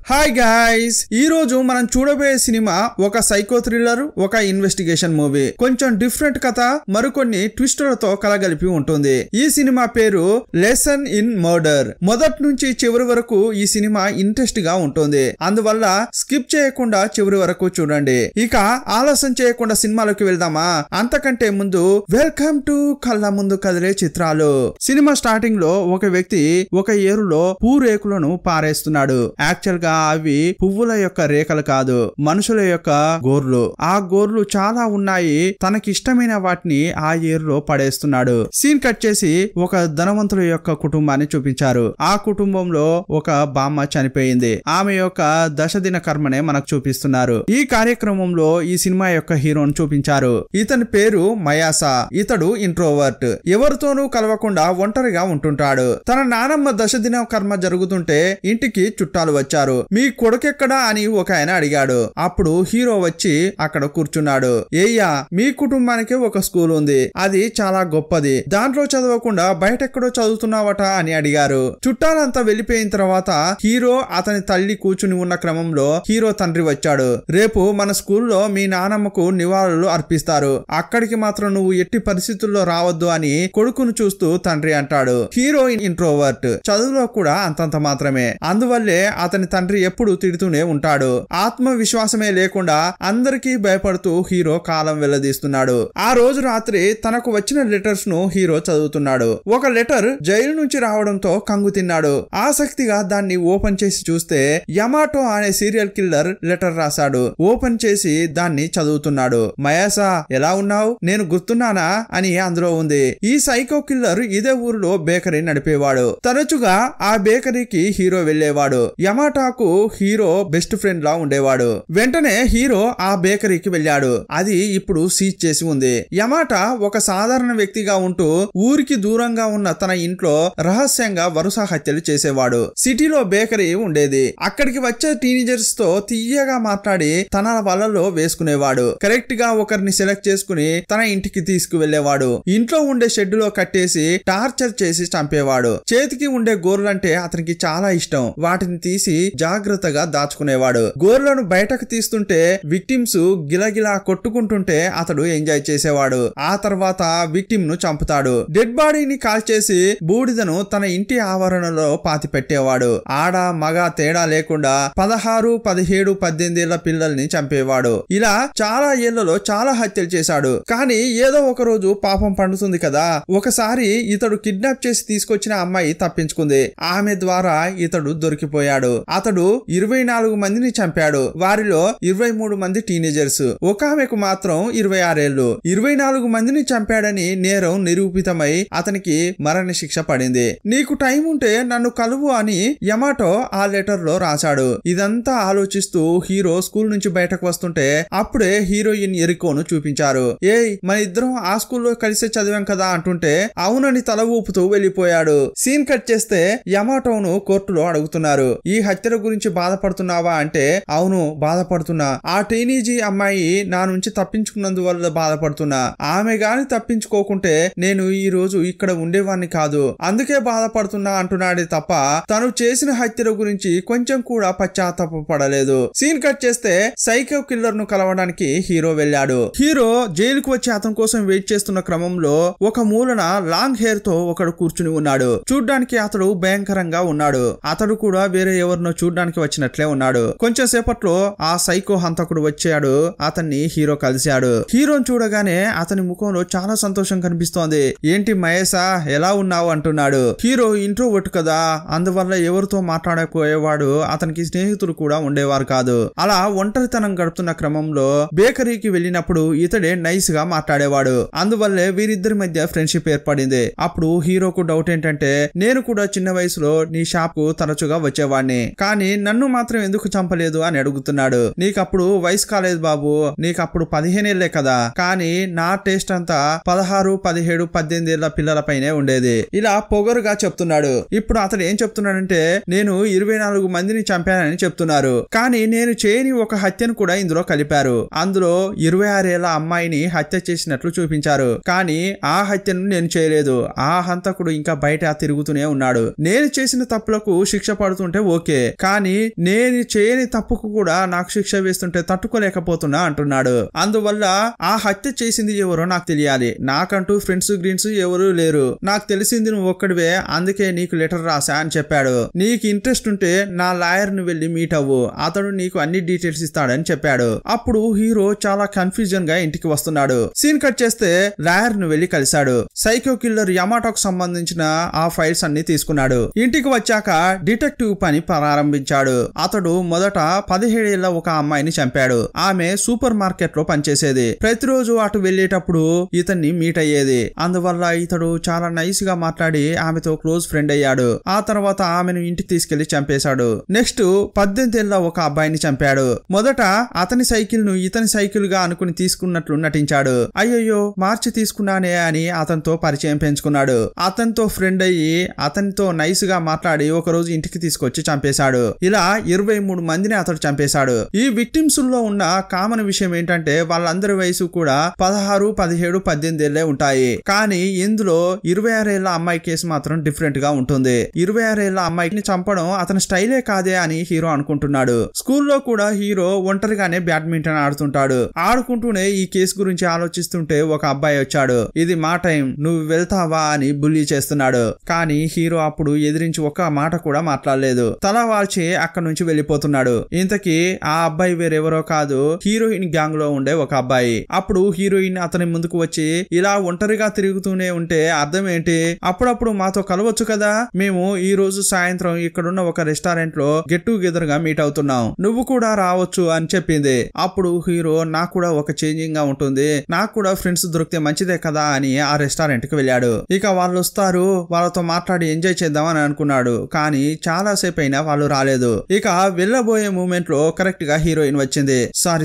Hi guys, ఈ రోజు మనం చూడబోయే సినిమా ఒక సైకో థ్రిల్లర్, ఒక ఇన్వెస్టిగేషన్ మూవీ. కొంచెం డిఫరెంట్ కథ, మరికొన్ని ట్విస్టులతో కలగలిపి ఉంటుంది. ఈ సినిమా పేరు లెసన్ ఇన్ మర్డర్. మొదటి నుంచి చివరి వరకు ఈ సినిమా ఇంట్రెస్ట్ గా ఉంటుంది. అందువల్ల స్కిప్ చేయకుండా చివరి వరకు చూడండి. ఇక ఆలస్యం చేయకుండా సినిమాలోకి వెళ్దామా? అంతకంటే ముందు వెల్కమ్ టు కళ్ళ ముందు కదిలే చిత్రాలు. సినిమా స్టార్టింగ్ లో ఒక వ్యక్తి ఒక ఏరులో పూరేకులను పారేస్తున్నాడు. యాక్చువల్ గా అవి పువ్వుల యొక్క రేఖలు కాదు, మనుషుల యొక్క గోర్లు. ఆ గోర్లు చాలా ఉన్నాయి. తనకిష్టమైన వాటిని ఆ ఏరులో పడేస్తున్నాడు. సీన్ కట్ చేసి ఒక ధనవంతుల యొక్క కుటుంబాన్ని చూపించారు. ఆ కుటుంబంలో ఒక బామ్మ చనిపోయింది. ఆమె యొక్క దశదిన కర్మనే మనకు చూపిస్తున్నారు. ఈ కార్యక్రమంలో ఈ సినిమా యొక్క హీరోని చూపించారు. ఇతని పేరు మయాసా. ఇతడు ఇంట్రోవర్ట్. ఎవరితోనూ కలవకుండా ఒంటరిగా ఉంటుంటాడు. తన నానమ్మ దశదిన కర్మ జరుగుతుంటే ఇంటికి చుట్టాలు వచ్చారు. మీ కొడుకెక్కడా అని ఒక ఆయన అడిగాడు. అప్పుడు హీరో వచ్చి అక్కడ కూర్చున్నాడు. ఏయ్యా, మీ కుటుంబానికి ఒక స్కూల్ ఉంది, అది చాలా గొప్పది, దాంట్లో చదవకుండా బయటెక్కడో చదువుతున్నావట అని అడిగారు. చుట్టాలంతా వెళ్లిపోయిన తర్వాత హీరో అతని తల్లి కూర్చుని ఉన్న క్రమంలో హీరో తండ్రి వచ్చాడు. రేపు మన స్కూల్లో మీ నానమ్మకు నివాళులు అర్పిస్తారు, అక్కడికి మాత్రం నువ్వు ఎట్టి పరిస్థితుల్లో రావద్దు అని కొడుకును చూస్తూ తండ్రి అంటాడు. హీరో ఇంట్రోవర్ట్, చదువులో కూడా అంతంత మాత్రమే. అందువల్లే అతని తండ్రి ఎప్పుడు తిడుతూనే ఉంటాడు. ఆత్మవిశ్వాసమే లేకుండా అందరికీ భయపడుతూ హీరో కాలం వెళ్లదీస్తున్నాడు. ఆ రోజు రాత్రి తనకు వచ్చిన లెటర్స్ ను హీరో చదువుతున్నాడు. ఒక లెటర్ జైలు నుంచి రావడంతో కంగు తిన్నాడు. ఆసక్తిగా దాన్ని ఓపెన్ చేసి చూస్తే యమాటో అనే సీరియల్ కిల్లర్ లెటర్ రాశాడు. ఓపెన్ చేసి దాన్ని చదువుతున్నాడు. మయాసా, ఎలా ఉన్నావు? నేను గుర్తున్నానా అని అందులో ఉంది. ఈ సైకో కిల్లర్ ఇదే ఊరిలో బేకరీ నడిపేవాడు. తరచుగా ఆ బేకరీకి హీరో వెళ్లేవాడు. యమాటాకు హీరో బెస్ట్ ఫ్రెండ్ లా ఉండేవాడు. వెంటనే హీరో ఆ బేకరీకి వెళ్ళాడు. అది ఇప్పుడు సీజ్ చేసి ఉంది. యమాటా ఒక సాధారణ వ్యక్తిగా ఉంటూ ఊరికి దూరంగా ఉన్న తన ఇంట్లో రహస్యంగా వరుస హత్యలు చేసేవాడు. సిటీలో బేకరీ ఉండేది. అక్కడికి వచ్చే టీనేజర్స్ తో తీయగా మాట్లాడి తన వలలో వేసుకునేవాడు. కరెక్ట్ గా ఒకరిని సెలెక్ట్ చేసుకుని తన ఇంటికి తీసుకువెళ్లేవాడు. ఇంట్లో ఉండే షెడ్ లో కట్టేసి టార్చర్ చేసి చంపేవాడు. చేతికి ఉండే గోర్లంటే అతనికి చాలా ఇష్టం. వాటిని తీసి జాగ్రత్తగా దాచుకునేవాడు. గోర్లను బయటకు తీస్తుంటే విక్టిమ్స్ గిలగిలా కొట్టుకుంటుంటే అతడు ఎంజాయ్ చేసేవాడు. ఆ తర్వాత విక్టిమ్ ను చంపుతాడు. డెడ్ బాడీని కాల్చేసి బూడిదను తన ఇంటి ఆవరణలో పాతి పెట్టేవాడు. ఆడ మగ తేడా లేకుండా 16, 17, 18 ఏళ్ల పిల్లల్ని చంపేవాడు. ఇలా చాలా ఏళ్లలో చాలా హత్యలు చేశాడు. కానీ ఏదో ఒక రోజు పాపం పండుతుంది కదా. ఒకసారి ఇతడు కిడ్నాప్ చేసి తీసుకొచ్చిన అమ్మాయి తప్పించుకుంది. ఆమె ద్వారా ఇతడు దొరికిపోయాడు. అతడు 24 మందిని చంపాడు. వారిలో 23 మంది టీనేజర్స్. ఒక ఆమెకు మాత్రం 26 ఏళ్లు. 24 మందిని చంపాడని నేరం నిరూపితమై అతనికి మరణ శిక్ష పడింది. నీకు టైం ఉంటే నన్ను కలువు అని యమాటో ఆ లెటర్ లో రాశాడు. ఇదంతా ఆలోచిస్తూ హీరో స్కూల్ నుంచి బయటకు వస్తుంటే అప్పుడే హీరోయిన్ ఎరికోను చూపించారు. ఏయ్, మన ఇద్దరం ఆ స్కూల్లో కలిసే చదివాం కదా అంటుంటే అవునని తల ఊపుతూ వెళ్లిపోయాడు. సీన్ కట్ చేస్తే యమాటోను కోర్టులో అడుగుతున్నారు. ఈ హత్యల గురించి బాధపడుతున్నావా అంటే అవును, బాధపడుతున్నా. ఆ టీనేజీ అమ్మాయి నా నుంచి తప్పించుకున్నందువల్ల బాధపడుతున్నా. ఆమె గాని తప్పించుకోకుంటే నేను ఈ రోజు ఇక్కడ ఉండేవాడిని కాదు, అందుకే బాధపడుతున్నా అంటున్నాడే తప్ప తను చేసిన హత్యల గురించి కొంచెం కూడా పశ్చాత్తాపపడలేదు. సీన్ కట్ చేస్తే సైకో కిల్లర్ ను కలవడానికి హీరో వెళ్ళాడు. హీరో జైలుకు వచ్చి అతని కోసం వెయిట్ చేస్తున్న క్రమంలో ఒక మూలన లాంగ్ హెయిర్ తో ఒకడు కూర్చుని ఉన్నాడు. చూడ్డానికి అతడు భయంకరంగా ఉన్నాడు. అతడు కూడా వేరే ఎవరినో చూడ్డానికి వచ్చినట్లే ఉన్నాడు. కొంచెం సేపట్లో ఆ సైకో హంతకుడు వచ్చాడు. అతన్ని హీరో కలిశాడు. హీరోని చూడగానే అతని ముఖంలో చాలా సంతోషం కనిపిస్తోంది. ఏంటి మహేశా, ఎలా ఉన్నావు అంటున్నాడు. హీరో ఇంట్రోవర్ట్ కదా, అందువల్ల ఎవరితో మాట్లాడకపోయేవాడు. అతనికి స్నేహితులు కూడా ఉండేవారు కాదు. అలా ఒంటరితనం గడుపుతున్న క్రమంలో బేకరీకి వెళ్ళినప్పుడు ఇతడే నైస్ గా మాట్లాడేవాడు. అందువల్లే వీరిద్దరి మధ్య ఫ్రెండ్షిప్ ఏర్పడింది. అప్పుడు హీరోకు డౌట్ ఏంటంటే, నేను కూడా చిన్న వయసులో నీ షాప్ కు తరచుగా వచ్చేవాడిని, కానీ నన్ను మాత్రం ఎందుకు చంపలేదు అని అడుగుతున్నాడు. నీకప్పుడు వయసు కాలేదు బాబు, నీకప్పుడు 15 ఏళ్లే కదా, కానీ నా టేస్ట్ అంతా 16, 17, 18 ఏళ్ల పిల్లలపైనే ఉండేది. ఇలా పొగరుగా చెప్తున్నాడు. ఇప్పుడు అతడు ఏం చెప్తున్నాడంటే, నేను 24 మందిని చంపానని చెప్తున్నారు, కానీ నేను చేయని ఒక హత్యను కూడా ఇందులో కలిపారు. అందులో 26 ఏళ్ల అమ్మాయిని హత్య చేసినట్లు చూపించారు, కానీ ఆ హత్యను నేను చేయలేదు. ఆ హంతకుడు ఇంకా బయట తిరుగుతూనే ఉన్నాడు. నేను చేసిన తప్పులకు శిక్ష పడుతుంటే ఓకే, కానీ కానీ నేను చేయని తప్పుకు కూడా నాకు శిక్ష వేస్తుంటే తట్టుకోలేకపోతున్నా అంటున్నాడు. అందువల్ల ఆ హత్య చేసింది ఎవరో నాకు తెలియాలి. నాకంటూ ఫ్రెండ్స్ గ్రీన్స్ ఎవరూ లేరు. నాకు తెలిసింది నువ్వు ఒక్కడివే, అందుకే నీకు లెటర్ రాసా అని చెప్పాడు. నీకు ఇంట్రెస్ట్ ఉంటే నా లాయర్ ను వెళ్లి మీట్ అవ్వు, అతడు నీకు అన్ని డీటెయిల్స్ ఇస్తాడని చెప్పాడు. అప్పుడు హీరో చాలా కన్ఫ్యూజన్ గా ఇంటికి వస్తున్నాడు. సీన్ కట్ చేస్తే లాయర్ ను వెళ్లి కలిశాడు. సైకో కిల్లర్ యమాటోకు సంబంధించిన ఆ ఫైల్స్ అన్ని తీసుకున్నాడు. ఇంటికి వచ్చాక డిటెక్టివ్ పని ప్రారంభించాడు. అతడు మొదట 17 ఏళ్ల ఒక అమ్మాయిని చంపాడు. ఆమె సూపర్ మార్కెట్ లో పనిచేసేది. ప్రతిరోజు అటు వెళ్లేటప్పుడు ఇతన్ని మీట్ అయ్యేది. అందువల్ల ఇతడు చాలా నైస్ గా మాట్లాడి ఆమెతో క్లోజ్ ఫ్రెండ్ అయ్యాడు. ఆ తర్వాత ఆమెను ఇంటికి తీసుకెళ్లి చంపేశాడు. నెక్స్ట్ 18 ఏళ్ల ఒక అబ్బాయిని చంపాడు. మొదట అతని సైకిల్ ను ఇతని సైకిల్ గా అనుకుని తీసుకున్నట్లు నటించాడు. అయ్యయ్యో మార్చి తీసుకున్నానే అని అతనితో పరిచయం పెంచుకున్నాడు. అతనితో ఫ్రెండ్ అయ్యి అతనితో నైస్ గా మాట్లాడి ఒక రోజు ఇంటికి తీసుకొచ్చి చంపేశాడు. ఇలా 23 మందిని అతడు చంపేశాడు. ఈ విక్టిమ్స్ లో ఉన్న కామన్ విషయం ఏంటంటే వాళ్ళందరి వయసు కూడా 16, 17, 18 ఏళ్లే ఉంటాయి. కానీ ఇందులో 26 ఏళ్ల అమ్మాయి కేసు మాత్రం డిఫరెంట్ గా ఉంటుంది. 26 ఏళ్ల అమ్మాయిని చంపడం అతని స్టైలే కాదే అని హీరో అనుకుంటున్నాడు. స్కూల్లో కూడా హీరో ఒంటరిగానే బ్యాడ్మింటన్ ఆడుతుంటాడు. ఆడుకుంటూనే ఈ కేసు గురించి ఆలోచిస్తుంటే ఒక అబ్బాయి వచ్చాడు. ఇది మా టైం, నువ్వు వెళ్తావా అని బుల్లీ చేస్తున్నాడు. కానీ హీరో అప్పుడు ఎదిరించి ఒక్క మాట కూడా మాట్లాడలేదు. తల వాల్చి అక్కడి నుంచి వెళ్లిపోతున్నాడు. ఇంతకీ ఆ అబ్బాయి వేరెవరో కాదు, హీరోయిన్ గ్యాంగ్ లో ఉండే ఒక అబ్బాయి. అప్పుడు హీరోయిన్ అతని ముందుకు వచ్చి, ఇలా ఒంటరిగా తిరుగుతూనే ఉంటే అర్థం ఏంటి? అప్పుడప్పుడు మాతో కలవచ్చు కదా, మేము ఈ రోజు సాయంత్రం ఇక్కడున్న ఒక రెస్టారెంట్ లో గెట్ టుగెదర్ గా మీట్ అవుతున్నాం, నువ్వు కూడా రావచ్చు అని చెప్పింది. అప్పుడు హీరో నాకు కూడా ఒక చేంజింగ్ గా ఉంటుంది, నాకు కూడా ఫ్రెండ్స్ దొరికితే మంచిదే కదా అని ఆ రెస్టారెంట్ కి వెళ్ళాడు. ఇక వాళ్ళు వస్తారు, వాళ్ళతో మాట్లాడి ఎంజాయ్ చేద్దామని అనుకున్నాడు. కానీ చాలా సేపు అయినా వాళ్ళు రాలేదు. ఇక వెళ్ళబోయే మూమెంట్ లో కరెక్ట్ గా హీరోయిన్ వచ్చింది.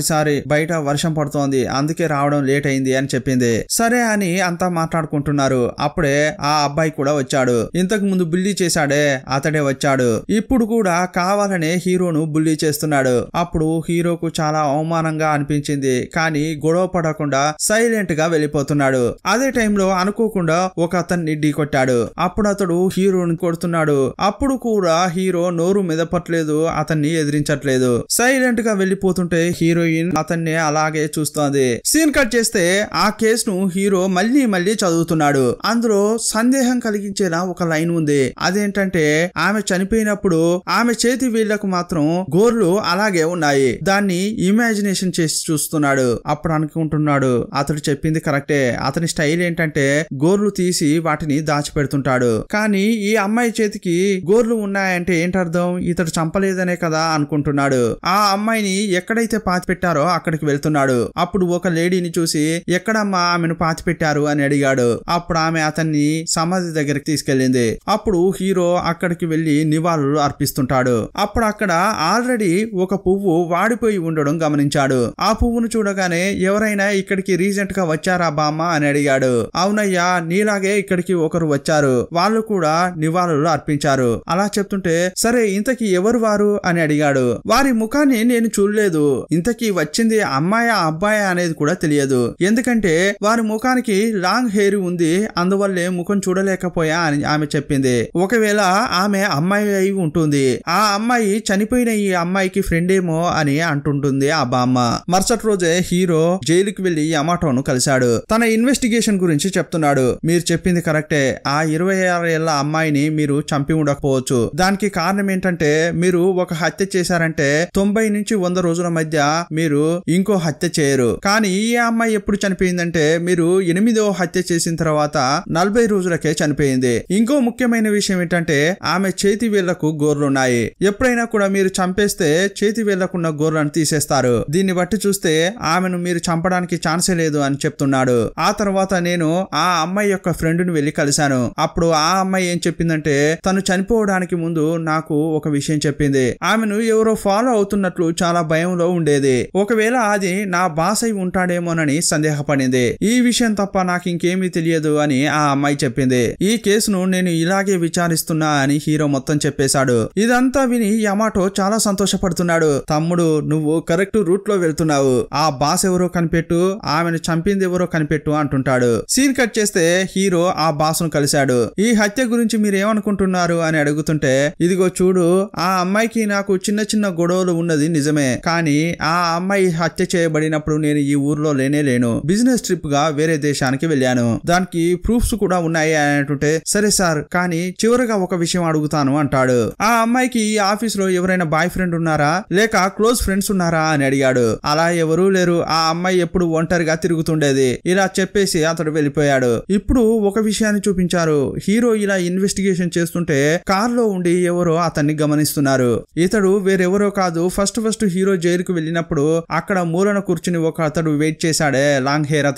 సారీ బయట వర్షం పడుతోంది, అందుకే రావడం లేట్ అయింది అని చెప్పింది. సరే అని అంతా మాట్లాడుకుంటున్నారు. అప్పుడే ఆ అబ్బాయి కూడా వచ్చాడు. ఇంతకు ముందు బుల్లీ చేశాడే అతడే వచ్చాడు. ఇప్పుడు కూడా కావాలనే హీరోను బుల్లీ చేస్తున్నాడు. అప్పుడు హీరోకు చాలా అవమానంగా అనిపించింది. కానీ గొడవ పడకుండా సైలెంట్ గా వెళ్ళిపోతున్నాడు. అదే టైంలో అనుకోకుండా ఒక అతన్ని ఢీ కొట్టాడు. అప్పుడు అతడు హీరోని కొడుతున్నాడు. అప్పుడు కూడా హీరో నోరు మెదపట్లేదు, అతన్ని ఎదిరించట్లేదు. సైలెంట్ గా వెళ్ళిపోతుంటే హీరోయిన్ అతన్ని అలాగే చూస్తోంది. సీన్ కట్ చేస్తే ఆ కేసును హీరో మళ్ళీ చదువుతున్నాడు. అందులో సందేహం కలిగించేలా ఒక లైన్ ఉంది. అదేంటంటే ఆమె చనిపోయినప్పుడు ఆమె చేతి వేళ్లకు మాత్రం గోర్లు అలాగే ఉన్నాయి. దాన్ని ఇమాజినేషన్ చేసి చూస్తున్నాడు. అప్పుడు అనుకుంటున్నాడు అతడు చెప్పింది కరెక్టే. అతని స్టైల్ ఏంటంటే గోర్లు తీసి వాటిని దాచిపెడుతుంటాడు. కానీ ఈ అమ్మాయి చేతికి గోర్లు ఉన్నాయంటే ఏంటర్థం? ఇతడు చంపలేదనే కదా అనుకుంటున్నాడు. ఆ అమ్మాయిని ఎక్కడైతే పాతి పెట్టారో అక్కడికి వెళ్తున్నాడు. అప్పుడు ఒక లేడీని చూసి ఎక్కడమ్మా ఆమెను పాతి పెట్టారు అని అడిగాడు. అప్పుడు ఆమె అతన్ని సమాధి దగ్గరికి తీసుకెళ్లింది. అప్పుడు హీరో అక్కడికి వెళ్లి నివాళులు అర్పిస్తుంటాడు. అప్పుడు అక్కడ ఆల్రెడీ ఒక పువ్వు వాడిపోయి ఉండడం గమనించాడు. ఆ పువ్వును చూడగానే ఎవరైనా ఇక్కడికి రీసెంట్ గా వచ్చారా బామ్మ అని అడిగాడు. అవునయ్యా, నీలాగే ఇక్కడికి ఒకరు వచ్చారు, వాళ్ళు కూడా నివాళులు అర్పించారు. అలా చెప్తుంటే సరే ఇంతకీ ఎవరు వారు అని అడిగాడు. వారి ముఖాన్ని నేను చూడలేదు, ఇంతకీ వచ్చింది అమ్మాయా అబ్బాయా అనేది కూడా తెలియదు, ఎందుకంటే వారి ముఖానికి లాంగ్ హెయిర్ ఉంది, అందువల్లే ముఖం చూడలేకపోయా అని ఆమె చెప్పింది. ఒకవేళ ఆమె అమ్మాయి అయి ఉంటుంది, ఆ అమ్మాయి చనిపోయిన ఈ అమ్మాయికి ఫ్రెండ్ ఏమో అని అంటుంటుంది ఆ బామ్మ. మరుసటి రోజే హీరో జైలుకి వెళ్లి యమాటోను కలిశాడు. తన ఇన్వెస్టిగేషన్ గురించి చెప్తున్నాడు. మీరు చెప్పింది కరెక్టే, ఆ 26 ఏళ్ల అమ్మాయిని మీరు చంపి ఉండకపోవచ్చు. దానికి కారణం ఏంటంటే మీరు ఒక హత్య చేశారంటే 90 నుంచి 100 రోజుల మధ్య మీరు ఇంకో హత్య చేయరు. కానీ ఈ అమ్మాయి ఎప్పుడు చనిపోయిందంటే మీరు 8వ హత్య చేసిన తర్వాత 40 రోజులకే చనిపోయింది. ఇంకో ముఖ్యమైన విషయం ఏంటంటే ఆమె చేతి వేళ్లకు గోర్లున్నాయి. ఎప్పుడైనా కూడా మీరు చంపేస్తే చేతి వేళ్లకున్న గోర్లను తీసేస్తారు. దీన్ని బట్టి చూస్తే ఆమెను మీరు చంపడానికి ఛాన్సే లేదు అని చెప్తున్నాడు. ఆ తర్వాత నేను ఆ అమ్మాయి యొక్క ఫ్రెండ్ ని వెళ్లి కలిశాను. అప్పుడు ఆ అమ్మాయి ఏం చెప్పిందంటే తను చనిపోవడానికి ముందు నాకు ఒక విషయం చెప్పింది. ఆమెను ఎవరో ఫాలో అవుతున్నట్లు చాలా భయంలో ఉండేది. ఒకవేళ అది నా బాస్ అయి ఉంటాడేమోనని సందేహపడింది. ఈ విషయం తప్ప నాకు ఇంకేమీ తెలియదు అని ఆ అమ్మాయి చెప్పింది. ఈ కేసును నేను ఇలాగే విచారిస్తున్నా అని హీరో మొత్తం చెప్పేశాడు. ఇదంతా విని యమాటో చాలా సంతోషపడుతున్నాడు. తమ్ముడు, నువ్వు కరెక్ట్ రూట్ లో వెళ్తున్నావు, ఆ బాస్ ఎవరో కనిపెట్టు, ఆమెను చంపింది ఎవరో కనిపెట్టు అంటుంటాడు. సీన్ కట్ చేస్తే హీరో ఆ బాస్ ను కలిశాడు. ఈ హత్య గురించి మీరేమనుకుంటున్నారు అని అడుగుతుంటే ఇదిగో చూడు, ఆ ఆ అమ్మాయికి నాకు చిన్న చిన్న గొడవలు ఉన్నది నిజమే, కానీ ఆ అమ్మాయి హత్య చేయబడినప్పుడు నేను ఈ ఊర్లో లేను, బిజినెస్ ట్రిప్ గా వేరే దేశానికి వెళ్ళాను, దానికి ప్రూఫ్స్ కూడా ఉన్నాయి అంటుంటే సరే సార్ కానీ చివరిగా ఒక విషయం అడుగుతాను అంటాడు. ఆ అమ్మాయికి ఈ ఆఫీస్ లో ఎవరైనా బాయ్ ఫ్రెండ్ ఉన్నారా లేక క్లోజ్ ఫ్రెండ్స్ ఉన్నారా అని అడిగాడు. అలా ఎవరూ లేరు, ఆ అమ్మాయి ఎప్పుడు ఒంటరిగా తిరుగుతుండేది. ఇలా చెప్పేసి అతడు వెళ్ళిపోయాడు. ఇప్పుడు ఒక విషయాన్ని చూపించారు. హీరో ఇలా ఇన్వెస్టిగేషన్ చేస్తుంటే కార్ లో ఉండి ఎవరో అతన్ని గమనిస్తున్నారు. ఇతడు వేరెవరో కాదు, ఫస్ట్ హీరో జైలుకు వెళ్ళినప్పుడు అక్కడ మూలన కూర్చుని ఒక అతడు వెయిట్ చేశాడే లాంగ్ హెయిర్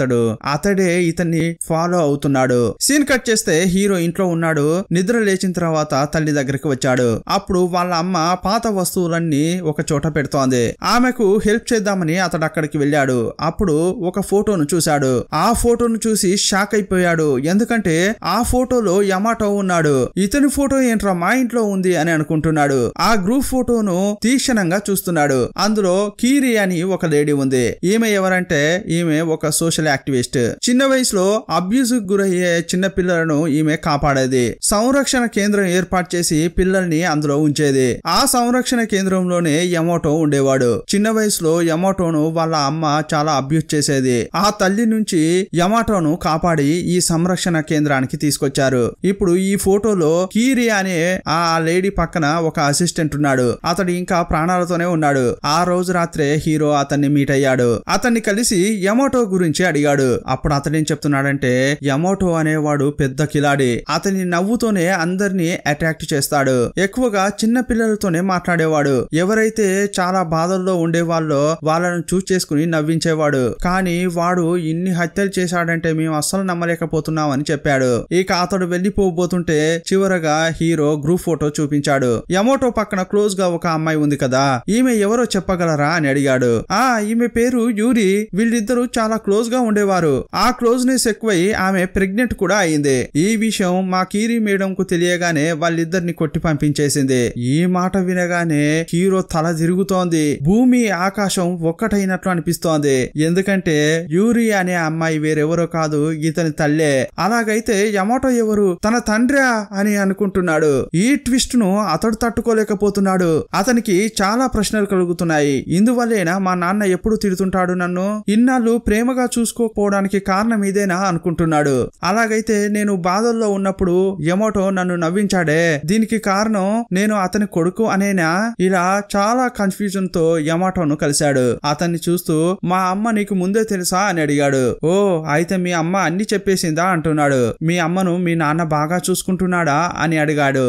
అతడే ఇతన్ని ఫాలో అవుతున్నాడు. సీన్ కట్ చేస్తే హీరో ఇంట్లో ఉన్నాడు. నిద్ర లేచిన తర్వాత తల్లి దగ్గరికి వచ్చాడు. అప్పుడు వాళ్ళ అమ్మ పాత వస్తువులన్నీ ఒక చోట పెడుతోంది. ఆమెకు హెల్ప్ చేద్దామని అతడు అక్కడికి వెళ్ళాడు. అప్పుడు ఒక ఫోటోను చూశాడు. ఆ ఫోటోను చూసి షాక్ అయిపోయాడు. ఎందుకంటే ఆ ఫోటోలో యమాటో ఉన్నాడు. ఇతని ఫోటో ఏంట్రా మా ఇంట్లో ఉంది అని అనుకుంటున్నాడు. ఆ గ్రూప్ ఫోటోను తీక్షణంగా చూస్తున్నాడు. అందులో కీరి అని ఒక లేడీ ఉంది. ఈమె ఎవరంటే ఈమె ఒక సోషల్ యాక్టివిస్ట్. చిన్న వయసులో అబ్యూజ్ గురయ్యే చిన్న పిల్లలను ఈమె కాపాడేది. సంరక్షణ కేంద్రం ఏర్పాటు చేసి పిల్లల్ని అందులో ఉంచేది. ఆ సంరక్షణ కేంద్రంలోనే యమోటో ఉండేవాడు. చిన్న వయసులో యమోటోను వాళ్ళ అమ్మ చాలా అబ్యూజ్ చేసేది. ఆ తల్లి నుంచి యమాటోను కాపాడి ఈ సంరక్షణ కేంద్రానికి తీసుకొచ్చారు. ఇప్పుడు ఈ ఫోటోలో కీరి అనే ఆ లేడీ పక్కన ఒక అసిస్టెంట్ ఉన్నాడు. అతడు ఇంకా ప్రాణాలతోనే ఉన్నాడు. ఆ రోజు రాత్రే హీరో అతన్ని మీట్ అయ్యాడు. అతన్ని కలిసి యమోటో గురించి అడిగాడు. అప్పుడు అతడేం చెప్తున్నాడంటే యమోటో అనేవాడు పెద్ద కిలాడి. అతని నవ్వుతోనే అందరినీ అట్రాక్ట్ చేస్తాడు. ఎక్కువగా చిన్న పిల్లలతోనే మాట్లాడేవాడు. ఎవరైతే చాలా బాధల్లో ఉండేవాళ్ళో వాళ్ళను చూస్ చేసుకుని నవ్వించేవాడు. కానీ వాడు ఇన్ని హత్యలు చేశాడంటే మేము అస్సలు నమ్మలేకపోతున్నాం అని చెప్పాడు. ఇక అతడు వెళ్లిపోబోతుంటే చివరగా హీరో గ్రూప్ ఫోటో చూపించాడు. యమోటో పక్కన క్లోజ్ గా ఒక అమ్మాయి ఉంది కదా, ఈమె ఎవరో చెప్పగలరా అని అడిగాడు. ఈమె పేరు యూరి. వీళ్ళిద్దరూ చాలా క్లోజ్ గా ఉండేవారు. ఆ క్లోజ్నెస్ ఎక్కువై ఆమె ప్రెగ్నెంట్ కూడా అయింది. ఈ విషయం మా కీరి మేడం కు తెలియగానే వాళ్ళిద్దరిని కొట్టి పంపించేసింది. ఈ మాట వినగానే హీరో తల తిరుగుతోంది. భూమి ఆకాశం ఒక్కటైనట్లు అనిపిస్తోంది. ఎందుకంటే యూరి అనే అమ్మాయి వేరెవరో కాదు, ఇతని తల్లే. అలాగైతే యమోటో ఎవరు, తన తండ్రా అని అనుకుంటున్నాడు. ఈ ట్విస్ట్ ను అతడు తట్టుకోలేకపోతున్నాడు. అతనికి చాలా ప్రశ్నలు కలుగుతున్నాయి. ఇందువల్లేనా మా నాన్న ఎప్పుడు తిడుతుంటాడు నన్ను, ఇన్నాళ్ళు ప్రేమగా చూసుకోకపోవడానికి కారణం ఇదేనా అనుకుంటున్నాడు. అలాగైతే నేను బాధల్లో ఉన్నప్పుడు యమోటో నన్ను నవ్వించాడే, దీనికి కారణం నేను అతని కొడుకు అనేనా? ఇలా చాలా కన్ఫ్యూజన్ తో యమోటోను కలిశాడు. అతన్ని చూస్తూ మా అమ్మ నీకు ముందే తెలుసా అని అడిగాడు. ఓ అయితే మీ అమ్మ అన్ని చెప్పేసిందా అంటున్నాడు. మీ అమ్మను మీ నాన్న బాగా చూసుకుంటున్నాడా అని అడిగాడు.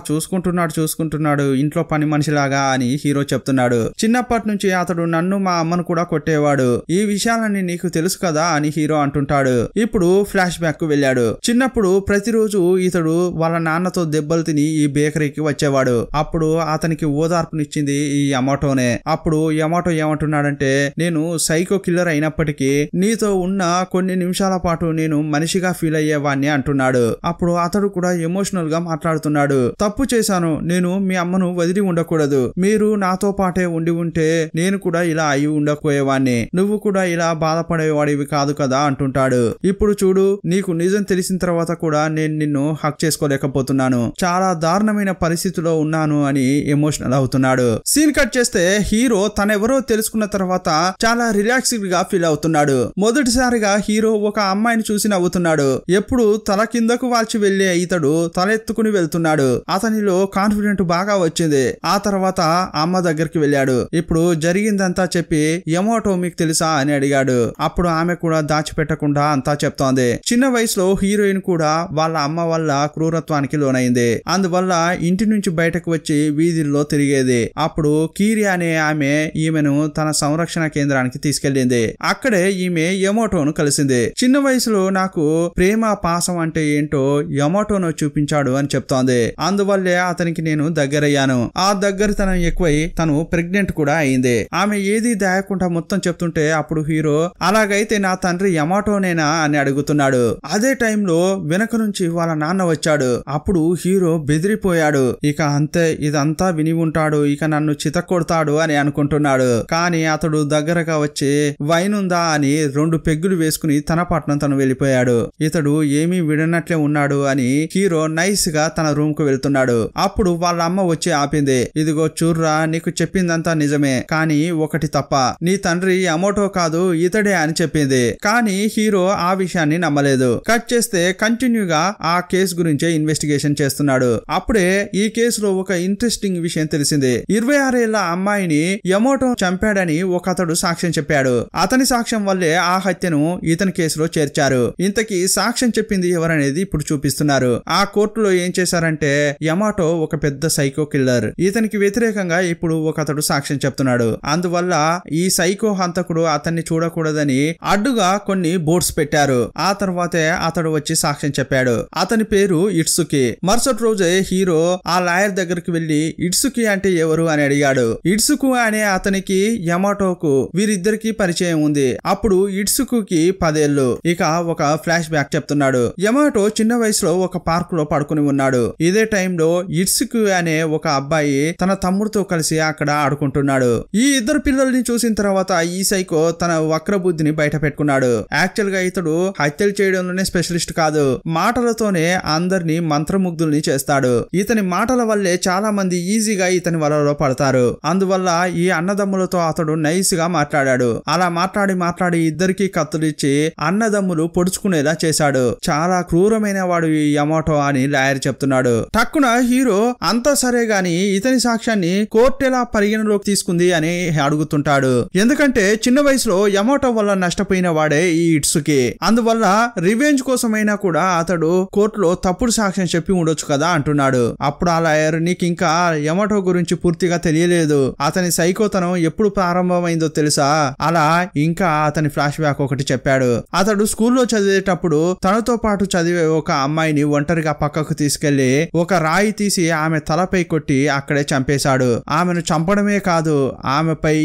చూసుకుంటున్నాడు ఇంట్లో పని మనిషిలాగా అని హీరో చెప్తున్నాడు. చిన్నప్పటి నుంచి అతడు నన్ను మా అమ్మను కూడా కొట్టేవాడు. ఈ విషయాలన్నీ నీకు తెలుసు కదా అని హీరో అంటుంటాడు. ఇప్పుడు ఫ్లాష్ బ్యాక్ కు వెళ్ళాడు. చిన్నప్పుడు ప్రతిరోజు ఇతడు వాళ్ళ నాన్నతో దెబ్బలు తిని ఈ బేకరీకి వచ్చేవాడు. అప్పుడు అతనికి ఓదార్పునిచ్చింది ఈ యమోటోనే. అప్పుడు యమోటో ఏమంటున్నాడంటే నేను సైకో కిల్లర్ అయినప్పటికీ నీతో ఉన్న కొన్ని నిమిషాల పాటు నేను మనిషిగా ఫీల్ అయ్యేవాడిని అంటున్నాడు. అప్పుడు అతడు కూడా ఎమోషనల్ గా మాట్లాడుతున్నాడు. తప్పు చేశాను, నేను మీ అమ్మను వదిలి ఉండకూడదు. మీరు నాతో పాటే ఉండి ఉంటే నేను కూడా ఇలా అయి ఉండకపోయేవాడిని. నువ్వు కూడా ఇలా బాధపడేవాడివి కాదు కదా అంటుంటాడు. ఇప్పుడు చూడు, నీకు నిజం తెలిసిన తర్వాత కూడా నేను నిన్ను హక్ చేసుకోలేకపోతున్నాను. చాలా దారుణమైన పరిస్థితిలో ఉన్నాను అని ఎమోషనల్ అవుతున్నాడు. సీన్ కట్ చేస్తే హీరో తనెవరో తెలుసుకున్న తర్వాత చాలా రిలాక్స్డ్ గా ఫీల్ అవుతున్నాడు. మొదటిసారిగా హీరో ఒక అమ్మాయిని చూసి నవ్వుతున్నాడు. ఎప్పుడు తల కిందకు వాల్చి వెళ్లే ఇతడు తలెత్తుకుని వెళ్తున్నాడు. అతనిలో కాన్ఫిడెంట్ బాగా వచ్చింది. ఆ తర్వాత అమ్మ దగ్గరికి వెళ్ళాడు. ఇప్పుడు జరిగిందంతా చెప్పి యమోటో మీకు తెలుసా అని అడిగాడు. అప్పుడు ఆమె కూడా దాచిపెట్టకుండా అంతా చెప్తోంది. చిన్న వయసులో హీరోయిన్ కూడా వాళ్ళ అమ్మ వల్ల క్రూరత్వానికి లోనైంది. అందువల్ల ఇంటి నుంచి బయటకు వచ్చి వీధుల్లో తిరిగేది. అప్పుడు కీరి అనే ఆమె ఈమెను తన సంరక్షణ కేంద్రానికి తీసుకెళ్లింది. అక్కడే ఈమె యమోటోను కలిసింది. చిన్న వయసులో నాకు ప్రేమ పాసం అంటే ఏంటో యమోటోను చూపించాడు అని చెప్తోంది. అందువల్లే అతనికి నేను దగ్గరయ్యాను. ఆ దగ్గరతనం ఎక్కువై తను ప్రెగ్నెంట్ కూడా అయింది. ఆమె ఏది దాయకుండా మొత్తం చెప్తుంటే అప్పుడు హీరో అలాగైతే నా తండ్రి యమోటోనేనా అని అడుగుతున్నాడు. అదే టైంలో వెనక నుంచి వాళ్ళ నాన్న వచ్చాడు. అప్పుడు హీరో బెదిరిపోయాడు. ఇక అంతే, ఇదంతా విని ఉంటాడు, ఇక నన్ను చితక్కొడతాడు అని అనుకుంటున్నాడు. కానీ అతడు దగ్గరగా వచ్చి వైన్ ఉందా అని 2 పెగ్గులు వేసుకుని తన పట్నం తను వెళ్ళిపోయాడు. ఇతడు ఏమీ విడనట్లే ఉన్నాడు అని హీరో నైస్ గా తన రూమ్ కు వెళ్తున్నాడు. అప్పుడు వాళ్ళ అమ్మ వచ్చి ఆపింది. ఇదిగో చూర్రా, నీకు చెప్పిందంతా నిజమే, కానీ ఒకటి తప్ప, నీ తండ్రి యమోటో కాదు ఇతడే అని చెప్పింది. కానీ హీరో ఆ విషయాన్ని నమ్మలేదు. కట్ చేస్తే కంటిన్యూగా ఆ కేసు గురించే ఇన్వెస్టిగేషన్ చేస్తున్నాడు. అప్పుడే ఈ కేసులో ఒక ఇంట్రెస్టింగ్ విషయం తెలిసింది. 26 ఏళ్ల అమ్మాయిని యమోటో చంపాడని ఒక అతడు సాక్ష్యం చెప్పాడు. అతని సాక్ష్యం వల్లే ఆ హత్యను ఇతని కేసులో చేర్చారు. ఇంతకీ సాక్ష్యం చెప్పింది ఎవరనేది ఇప్పుడు చూపిస్తున్నారు. ఆ కోర్టులో ఏం చేశారంటే, యమోటో ఒక పెద్ద సైకో కిల్లర్, ఇతనికి వ్యతిరేకంగా ఇప్పుడు ఒక అతడు సాక్ష్యం చెప్తున్నాడు. అందువల్ల ఈ సైకో హంతకుడు అతన్ని చూడకూడదని అడ్డుగా కొన్ని బోర్డ్స్ పెట్టారు. ఆ తర్వాతే అతడు వచ్చి సాక్ష్యం చెప్పాడు. అతని పేరు ఇట్సుకి. మరుసటి రోజే హీరో ఆ లాయర్ దగ్గరికి వెళ్లి ఇట్సుకి అంటే ఎవరు అని అడిగాడు. ఇట్సుకు అనే అతనికి యమోటోకు వీరిద్దరికి పరిచయం ఉంది. అప్పుడు ఇట్సుకుకి 10 ఏళ్లు. ఇక ఒక ఫ్లాష్ బ్యాక్ చెప్తున్నాడు. యమోటో చిన్న వయసులో ఒక పార్క్ లో పడుకుని ఉన్నాడు. ఇదే టైంలో ఇట్సుకు అనే ఒక అబ్బాయి తన తమ్ముడితో కలిసి అక్కడ ఆడుకుంటున్నాడు. ఈ ఇద్దరు పిల్లల్ని చూసిన తర్వాత ఈ సైకో తన వక్ర బుద్ధిని బయట పెట్టుకున్నాడు. యాక్చువల్ గా ఇతడు హత్యలు చేయడంలోనే స్పెషలిస్ట్ కాదు, మాటలతోనే అందరినీ మంత్రముగ్ధుల్ని చేస్తాడు. ఇతని మాటల వల్లే చాలా మంది ఈజీగా ఇతని వలలో పడతారు. అందువల్ల ఈ అన్నదమ్ములతో అతడు నైస్ గా మాట్లాడాడు. అలా మాట్లాడి ఇద్దరికి కత్తులిచ్చి అన్నదమ్ములు పొడుచుకునేలా చేశాడు. చాలా క్రూరమైన వాడు ఈ యమోటో అని లాయర్ చెప్తున్నాడు. టక్కున హీరో అంతా సరే గాని ఇతని సాక్ష్యాన్ని కోర్టు ఎలా పరిగణలోకి తీసుకుంది అని అడుగుతుంటాడు. ఎందుకంటే చిన్న వయసులో యమోటో వల్ల నష్టపోయిన వాడే ఈ ఇట్సుకి. అందువల్ల రివెంజ్ కోసమైనా కూడా అతడు కోర్టులో తప్పుడు సాక్ష్యం చెప్పి ఉండొచ్చు కదా అంటున్నాడు. అప్పుడు ఆ లాయర్, నీకు ఇంకా యమోటో గురించి పూర్తిగా తెలియలేదు, అతని సైకోతనం ఎప్పుడు ప్రారంభమైందో తెలుసా? అలా ఇంకా అతని ఫ్లాష్ బ్యాక్ ఒకటి చెప్పాడు. అతడు స్కూల్లో చదివేటప్పుడు తనతో పాటు చదివే ఒక అమ్మాయిని ఒంటరిగా పక్కకు తీసుకెళ్లి ఒక రాయి తీసి ఆమె తలపై కొట్టి అక్కడే చంపేశాడు. ఆమెను చంపడమే కాదు, ఆమెపై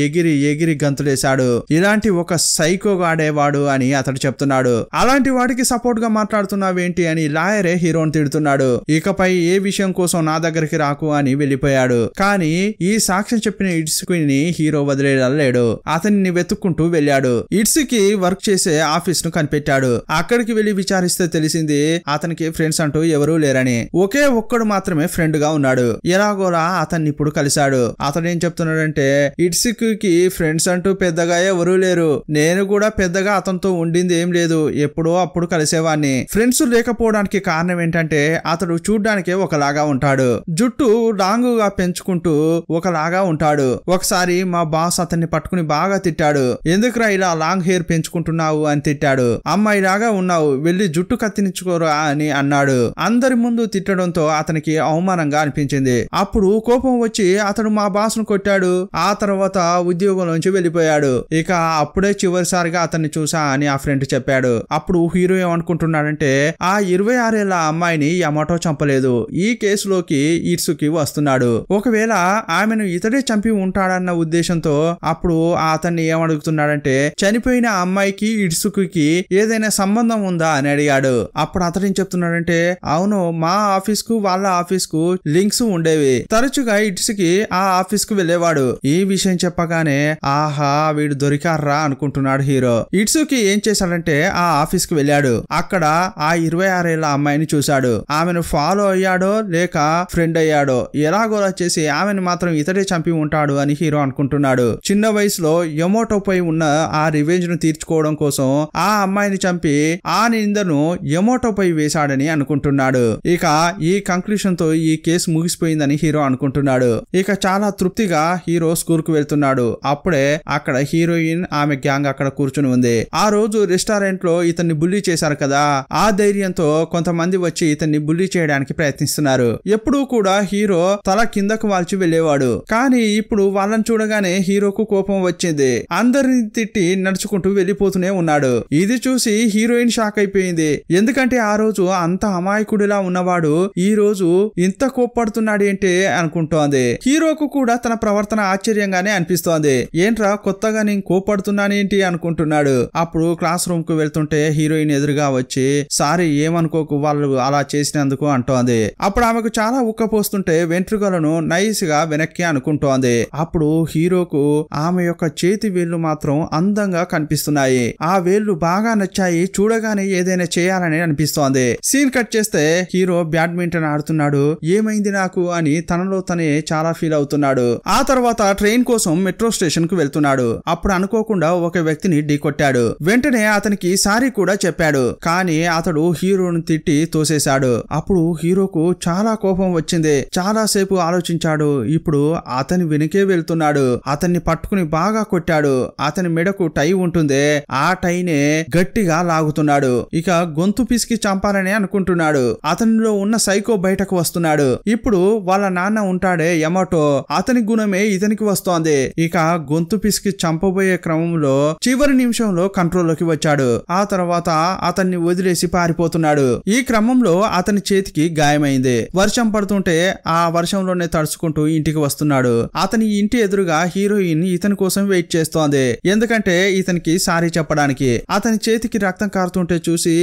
ఎగిరి గంతులేశాడు. ఇలాంటి ఒక సైకో గాడేవాడు అని అతడు చెప్తున్నాడు. అలాంటి వాడికి సపోర్ట్ గా మాట్లాడుతున్నావేంటి అని లాయరే హీరోని తిడుతున్నాడు. ఇకపై ఏ విషయం కోసం నా దగ్గరికి రాకు అని వెళ్ళిపోయాడు. కానీ ఈ సాక్ష్యం చెప్పిన ఇట్సుకిని హీరో వదిలేయలేడు. అతన్ని వెతుక్కుంటూ వెళ్ళాడు. ఇట్సుకి వర్క్ చేసే ఆఫీస్ ను కనిపెట్టాడు. అక్కడికి వెళ్లి విచారిస్తే తెలిసింది అతనికి ఫ్రెండ్స్ అంటూ ఎవరూ లేరని. ఒకే ఒక్కడు మాత్రమే ఫ్రెండ్ గా ఉన్నాడు. ఎలాగోలా అతన్ని ఇప్పుడు కలిశాడు. అతను ఏం చెప్తున్నాడంటే, ఇట్సుకి ఫ్రెండ్స్ అంటూ పెద్దగా ఎవరూ లేరు, నేను కూడా పెద్దగా అతనితో ఉండింది ఏం లేదు, ఎప్పుడో అప్పుడు కలిసేవాడిని. ఫ్రెండ్స్ లేకపోవడానికి కారణం ఏంటంటే అతడు చూడ్డానికే ఒకలాగా ఉంటాడు, జుట్టు లాంగుగా పెంచుకుంటూ ఒకలాగా ఉంటాడు. ఒకసారి మా బాస్ అతన్ని పట్టుకుని బాగా తిట్టాడు. ఎందుకురా ఇలా లాంగ్ హెయిర్ పెంచుకుంటున్నావు అని తిట్టాడు. అమ్మాయిలాగా ఉన్నావు, వెళ్లి జుట్టు కత్తిరించుకోరా అని అన్నాడు. అందరి ముందు తిట్టడంతో అతనికి అవమానంగా అనిపించింది. అప్పుడు కోపం వచ్చి అతడు మా బాస్ ను కొట్టాడు. ఆ తర్వాత ఉద్యోగంలోంచి వెళ్ళిపోయాడు. ఇక అప్పుడే చివరిసారిగా అతన్ని చూసా అని ఆ ఫ్రెండ్ చెప్పాడు. అప్పుడు హీరో ఏమనుకుంటున్నాడంటే, ఆ 26 ఏళ్ల అమ్మాయిని యమోటో చంపలేదు, ఈ కేసులోకి ఇట్సుకి వస్తున్నాడు. ఒకవేళ ఆమెను ఇతడే చంపి ఉంటాడన్న ఉద్దేశంతో అప్పుడు అతన్ని ఏమడుగుతున్నాడంటే, చనిపోయిన అమ్మాయికి ఇట్సుకి ఏదైనా సంబంధం ఉందా అని అడిగాడు. అప్పుడు అతడు ఏం చెప్తున్నాడంటే, అవును, మా ఆఫీస్ కు వాళ్ళ ఆఫీస్ కు లింక్స్ ఉండేవి, తరచుగా ఇట్సుకి ఆ ఆఫీస్ కు వెళ్లేవాడు. ఈ విషయం చెప్పగానే ఆహా వీడు దొరికారా అనుకుంటున్నాడు హీరో. ఇట్సుకి ఏం చేశాడంటే ఆ ఆఫీస్ కు వెళ్ళాడు. అక్కడ ఆ 26 ఏళ్ల అమ్మాయిని చూశాడు. ఆమెను ఫాలో అయ్యాడో లేక ఫ్రెండ్ అయ్యాడో ఎలాగోలా చేసి ఆమెను మాత్రం ఇతడే చంపి ఉంటాడు అని హీరో అనుకుంటున్నాడు. చిన్న వయసులో యమోటోపై ఉన్న ఆ రివెంజ్ ను తీర్చుకోవడం కోసం ఆ అమ్మాయిని చంపి ఆ నిందను యమోటోపై వేశాడని అనుకుంటున్నాడు. ఇక ఈ కంక్లూషన్ తో ఈ కేసు ముగిసిపోయిందని హీరో అనుకుంటున్నాడు. ఇక చాలా తృప్తిగా హీరో స్కూల్ కు వెళ్తున్నాడు. అప్పుడే అక్కడ హీరోయిన్ ఆమె గ్యాంగ్ అక్కడ కూర్చుని ఉంది. ఆ రోజు రెస్టారెంట్ లో ఇతన్ని బుల్లీ చేశారు కదా, ఆ ధైర్యంతో కొంతమంది వచ్చి ఇతన్ని బుల్లీ చేయడానికి ప్రయత్నిస్తున్నారు. ఎప్పుడూ కూడా హీరో తల కిందకు వాల్చి వెళ్లేవాడు. కానీ ఇప్పుడు వాళ్ళని చూడగానే హీరోకు కోపం వచ్చింది. అందరిని తిట్టి నడుచుకుంటూ వెళ్లిపోతూనే ఉన్నాడు. ఇది చూసి హీరోయిన్ షాక్ అయిపోయింది. ఎందుకంటే ఆ రోజు అంత అమాయకుడిలా ఉన్నవాడు ఈ రోజు ఇంత కోప్పడుతున్నాడు ఏంటి అనుకుంటోంది. హీరోకు కూడా తన ప్రవర్తన ఆశ్చర్యంగానే అనిపిస్తోంది. ఏంట్రా కొత్తగా నేను కోప్పడుతున్నానేంటి అనుకుంటున్నాడు. అప్పుడు క్లాస్ రూమ్ కు వెళ్తుంటే హీరోయిన్ ఎదురుగా వచ్చి, సారీ ఏమనుకోకు వాళ్ళు అలా చేసినందుకు అంటోంది. అప్పుడు ఆమెకు చాలా ఉక్కపోస్తుంటే వెంట్రుకలను నైస్ గా వెనక్కి అనుకుంటోంది. అప్పుడు హీరోకు ఆమె యొక్క చేతి వేళ్లు మాత్రం అందంగా కనిపిస్తున్నాయి. ఆ వేళ్లు బాగా నచ్చాయి, చూడగానే ఏదైనా చేయాలని అనిపిస్తోంది. సీన్ కట్ చేస్తే హీరో బ్యాడ్మింటన్ ఆడుతున్నాడు. ఏమైంది నాకు అని తనలో తనే చాలా ఫీల్ అవుతున్నాడు. ఆ తర్వాత ట్రైన్ కోసం మెట్రో స్టేషన్ కు వెళ్తున్నాడు. అప్పుడు అనుకోకుండా ఒక వ్యక్తిని ఢీకొట్టాడు. వెంటనే అతనికి సారీ కూడా చెప్పాడు. కానీ అతడు హీరోను తిట్టి తోసేశాడు. అప్పుడు హీరోకు చాలా కోపం వచ్చింది. చాలా సేపు ఆలోచించాడు. ఇప్పుడు అతని వెనుకే వెళ్తున్నాడు. అతన్ని పట్టుకుని బాగా కొట్టాడు. అతని మెడకు టై ఉంటుంది. ఆ టైనే గట్టిగా లాగుతున్నాడు. ఇక గొంతు పిసికి చంపాలని అనుకుంటున్నాడు. అతనిలో ఉన్న సైకో బయటకు వస్తున్నాడు. ఇప్పుడు వాళ్ళ నాన్న ఉంటాడే యమాటో, అతని గుణమే ఇతనికి వస్తోంది. ఇక గొంతు పిసికి చంపబోయే క్రమంలో చివరి నిమిషంలో కంట్రోల్లోకి వచ్చాడు. ఆ తర్వాత అతన్ని వదిలేసి పారిపోతున్నాడు. ఈ క్రమంలో అతని చేతికి గాయమైంది. వర్షం పడుతుంటే ఆ వర్షంలోనే తడుచుకుంటూ ఇంటికి వస్తున్నాడు. అతని ఇంటి ఎదురుగా హీరోయిన్ ఇతని కోసం వెయిట్ చేస్తోంది. ఎందుకంటే ఇతనికి సారీ చెప్పడానికి. అతని చేతికి రక్తం కారుతుంటే చూసి